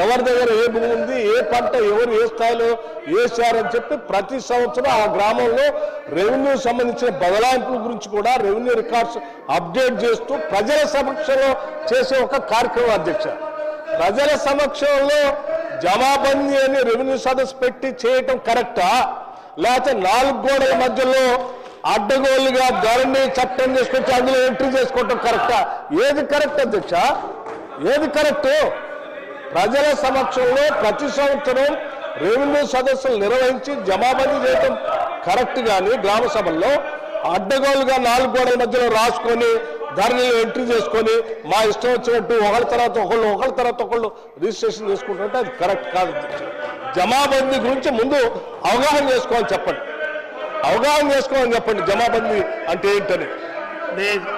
ఎవరి దగ్గర ఏ భూమి ఉంది, ఏ పంట ఎవరు ఏ స్థాయిలో వేశారని చెప్పి ప్రతి సంవత్సరం ఆ గ్రామంలో రెవెన్యూ సంబంధించిన బదలాయింపుల గురించి కూడా రెవెన్యూ రికార్డ్స్ అప్డేట్ చేస్తూ ప్రజల సమక్షంలో చేసే ఒక కార్యక్రమం అధ్యక్ష. ప్రజల సమక్షంలో జమాబందీ అని రెవెన్యూ సదస్సు పెట్టి చేయటం కరెక్టా, లేకపోతే 4 గోడల మధ్యలో అడ్డగోలుగా ధరణి చట్టం చేసుకొచ్చి అందులో ఎంట్రీ చేసుకోవటం కరెక్టా? ఏది కరెక్ట్ అధ్యక్ష? ఏది కరెక్ట్? ప్రజల సమక్షంలో ప్రతి సంవత్సరం రెవెన్యూ సదస్సులు నిర్వహించి జమాబందీ చేయటం కరెక్ట్. కానీ గ్రామ సభల్లో అడ్డగోలుగా 4 గోడల మధ్యలో రాసుకొని ధరణిలో ఎంట్రీ చేసుకొని మా ఇష్టం వచ్చినట్టు ఒకళ్ళ తర్వాత ఒకళ్ళు రిజిస్ట్రేషన్ చేసుకుంటుంటే అది కరెక్ట్ కాదు. జమాబందీ గురించి ముందు అవగాహన చేసుకోవాలని చెప్పండి, జమాబందీ అంటే ఏంటని.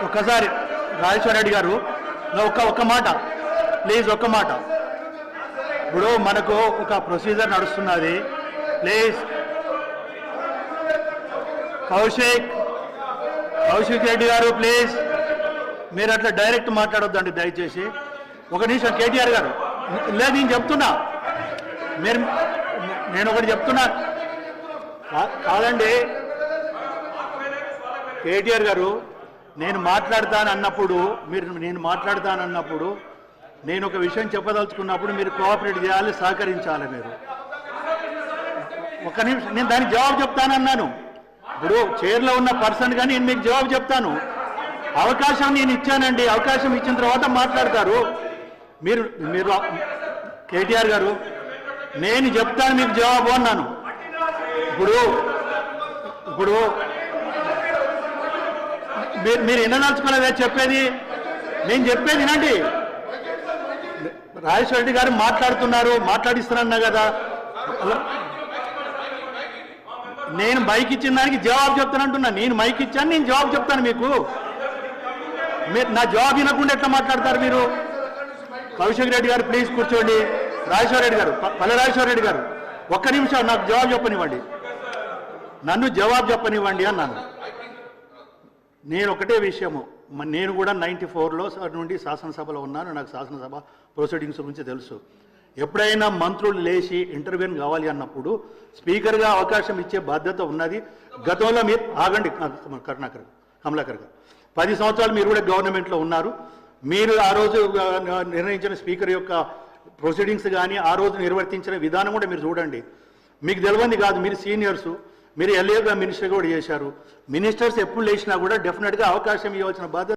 ఒక్కసారి రాజేశ్వర రెడ్డి గారు ఒక్క మాట ప్లీజ్, ఒక్క మాట. ఇప్పుడు మనకు ఒక ప్రొసీజర్ నడుస్తున్నది. ప్లీజ్ కౌశిక్ రెడ్డి గారు ప్లీజ్, మీరు అట్లా డైరెక్ట్ మాట్లాడొద్దండి దయచేసి. ఒక నిమిషం కేటీఆర్ గారు, లేదు నేను చెప్తున్నా, నేను ఒకటి చెప్తున్నా కాదండి కేటీఆర్ గారు. నేను మాట్లాడతానన్నప్పుడు నేను ఒక విషయం చెప్పదలుచుకున్నప్పుడు మీరు కోఆపరేట్ చేయాలి, సహకరించాలి. మీరు ఒక నిమిషం, నేను దానికి జవాబు చెప్తానన్నాను. ఇప్పుడు చైర్లో ఉన్న పర్సన్గా నేను మీకు జవాబు చెప్తాను. అవకాశం నేను ఇచ్చానండి, అవకాశం ఇచ్చిన తర్వాత మాట్లాడతారు. మీరు కేటీఆర్ గారు, నేను చెప్తాను మీకు జవాబు అన్నాను. ఇప్పుడు మీరు వినదలుచుకోలేదా చెప్పేది? నేను చెప్పేది వినండి. రాజేశ్వర రెడ్డి గారు మాట్లాడిస్తున్నా కదా, నేను మైక్ ఇచ్చిన దానికి జవాబు చెప్తానంటున్నా. నేను మైక్ ఇచ్చాను, నేను జవాబు చెప్తాను మీకు. మీరు నా జవాబు వినకుండా ఎట్లా మాట్లాడతారు మీరు? కౌశిక్ రెడ్డి గారు ప్లీజ్ కూర్చోండి. రాజేశ్వర రెడ్డి గారు, పల్లె రాజేశ్వర రెడ్డి గారు, ఒక్క నిమిషం నాకు జవాబు చెప్పనివ్వండి, నన్ను జవాబు చెప్పనివ్వండి అన్నాను. నేను ఒకటే విషయము, నేను కూడా 94లో నుండి శాసనసభలో ఉన్నాను. నాకు శాసనసభ ప్రొసీడింగ్స్ గురించి తెలుసు. ఎప్పుడైనా మంత్రులు లేచి ఇంటర్వ్యూన్ కావాలి అన్నప్పుడు స్పీకర్గా అవకాశం ఇచ్చే బాధ్యత ఉన్నది. గతంలో మీరు ఆగండి కమలాకర్ గారు, 10 సంవత్సరాలు మీరు కూడా గవర్నమెంట్లో ఉన్నారు. మీరు ఆ రోజు నిర్ణయించిన స్పీకర్ యొక్క ప్రొసీడింగ్స్ కానీ ఆ రోజు నిర్వర్తించిన విధానం కూడా మీరు చూడండి. మీకు తెలియంది కాదు, మీరు సీనియర్సు, మీరు ఎల్ఏగా మినిస్టర్ కూడా చేశారు. మినిస్టర్స్ ఎప్పుడు లేచినా కూడా డెఫినెట్గా అవకాశం ఇవ్వాల్సిన బాధ్యత